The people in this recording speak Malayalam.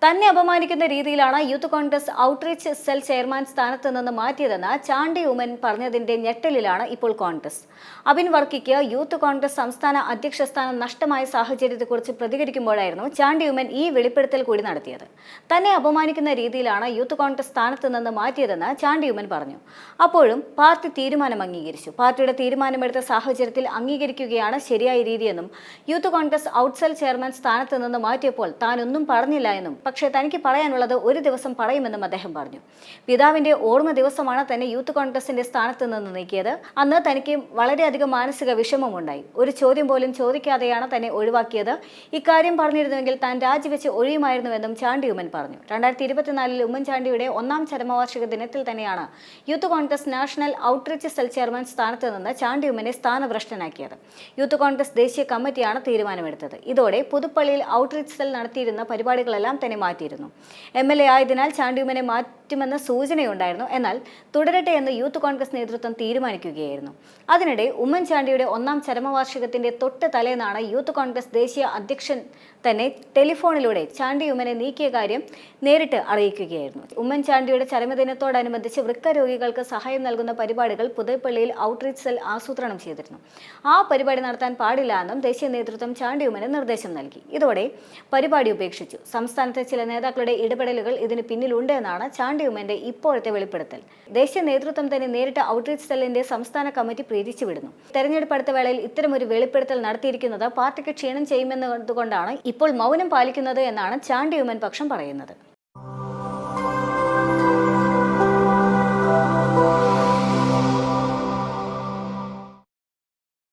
തന്നെ അപമാനിക്കുന്ന രീതിയിലാണ് youth Congress outreach cell chairman സ്ഥാനത്ത് നിന്ന് മാറ്റിയതെന്ന് ചാണ്ടി ഉമ്മൻ പറഞ്ഞതിന്റെ ഞെട്ടലിലാണ് ഇപ്പോൾ കോൺഗ്രസ്. അബിൻ വർക്കിക്ക് യൂത്ത് കോൺഗ്രസ് സംസ്ഥാന അധ്യക്ഷ സ്ഥാനം നഷ്ടമായ സാഹചര്യത്തെക്കുറിച്ച് പ്രതികരിക്കുമ്പോഴായിരുന്നു ചാണ്ടി ഉമ്മൻ ഈ വെളിപ്പെടുത്തൽ കൂടി നടത്തിയത്. തന്നെ അപമാനിക്കുന്ന രീതിയിലാണ് യൂത്ത് കോൺഗ്രസ് സ്ഥാനത്ത് നിന്ന് മാറ്റിയതെന്ന് ചാണ്ടി ഉമ്മൻ പറഞ്ഞു. അപ്പോഴും പാർട്ടി തീരുമാനം അംഗീകരിച്ചു. പാർട്ടിയുടെ തീരുമാനമെടുത്ത സാഹചര്യത്തിൽ അംഗീകരിക്കുകയാണ് ശരിയായ രീതിയെന്നും youth Congress out cell chairman സ്ഥാനത്ത് നിന്ന് മാറ്റിയപ്പോൾ താനൊന്നും പറഞ്ഞില്ല എന്നും പക്ഷേ തനിക്ക് പറയാനുള്ളത് ഒരു ദിവസം പറയുമെന്നും അദ്ദേഹം പറഞ്ഞു. പിതാവിന്റെ ഓർമ്മ ദിവസമാണ് തന്നെ യൂത്ത് കോൺഗ്രസിന്റെ സ്ഥാനത്ത് നിന്ന് നീക്കിയത്. അന്ന് തനിക്ക് വളരെയധികം മാനസിക വിഷമമുണ്ടായി. ഒരു ചോദ്യം പോലും ചോദിക്കാതെയാണ് തന്നെ ഒഴിവാക്കിയത്. ഇക്കാര്യം പറഞ്ഞിരുന്നുവെങ്കിൽ താൻ രാജിവെച്ച് ഒഴിയുമായിരുന്നുവെന്നും ചാണ്ടി ഉമ്മൻ പറഞ്ഞു. 2024 ഉമ്മൻചാണ്ടിയുടെ 1ാം ചരമവാർഷിക ദിനത്തിൽ തന്നെയാണ് youth Congress national outreach cell chairman സ്ഥാനത്ത് നിന്ന് ചാണ്ടി ഉമ്മനെ സ്ഥാനഭ്രഷ്ടനാക്കിയത്. യൂത്ത് കോൺഗ്രസ് ദേശീയ കമ്മിറ്റിയാണ് തീരുമാനമെടുത്തത്. ഇതോടെ പുതുപ്പള്ളിയിൽ ഔട്ട്റീച്ച് സെൽ നടത്തിയിരുന്ന പരിപാടികളെല്ലാം തന്നെ മാറ്റിയിരുന്നു. MLA ആയതിനാൽ ചാണ്ടി ഉമ്മനെ മാറ്റുമെന്ന സൂചനയുണ്ടായിരുന്നു. എന്നാൽ തുടരട്ടെ എന്ന് യൂത്ത് കോൺഗ്രസ് നേതൃത്വം തീരുമാനിക്കുകയായിരുന്നു. അതിനിടെ ഉമ്മൻചാണ്ടിയുടെ 1ാം ചരമവാർഷികത്തിന്റെ തൊട്ട് തലേന്നാണ് യൂത്ത് കോൺഗ്രസ് ദേശീയ അധ്യക്ഷൻ തന്നെ ടെലിഫോണിലൂടെ ചാണ്ടി ഉമ്മനെ നീക്കിയ കാര്യം നേരിട്ട് അറിയിക്കുകയായിരുന്നു. ഉമ്മൻചാണ്ടിയുടെ ചരമദിനത്തോടനുബന്ധിച്ച് വൃക്ക രോഗികൾക്ക് സഹായം നൽകുന്ന പരിപാടികൾ പുതുപ്പള്ളിയിൽ ഔട്ട്റീച്ച് സെൽ ആസൂത്രണം ചെയ്തിരുന്നു. ആ പരിപാടി നടത്താൻ പാടില്ല എന്നും ദേശീയ നേതൃത്വം ചാണ്ടി ഉമ്മന് നിർദ്ദേശം നൽകി. ഇതോടെ പരിപാടി ഉപേക്ഷിച്ചു. സംസ്ഥാനത്തെ ചില നേതാക്കളുടെ ഇടപെടലുകൾ ഇതിന് പിന്നിലുണ്ട് എന്നാണ് ചാണ്ടി ഉമ്മന്റെ ഇപ്പോഴത്തെ വെളിപ്പെടുത്തൽ. ദേശീയ നേതൃത്വം തന്നെ നേരിട്ട് ഔട്ട്റീച്ച് സെല്ലിന്റെ സംസ്ഥാന കമ്മിറ്റി പിരിച്ചുവിടുന്നു. തെരഞ്ഞെടുപ്പ് അടുത്ത വേളയിൽ ഇത്തരമൊരു വെളിപ്പെടുത്തൽ നടത്തിയിരിക്കുന്നത് പാർട്ടിക്ക് ക്ഷീണം ചെയ്യുമെന്നതുകൊണ്ടാണ് ഇപ്പോൾ മൗനം പാലിക്കുന്നത് എന്നാണ് ചാണ്ടി ഉമ്മൻ പക്ഷം പറയുന്നത്.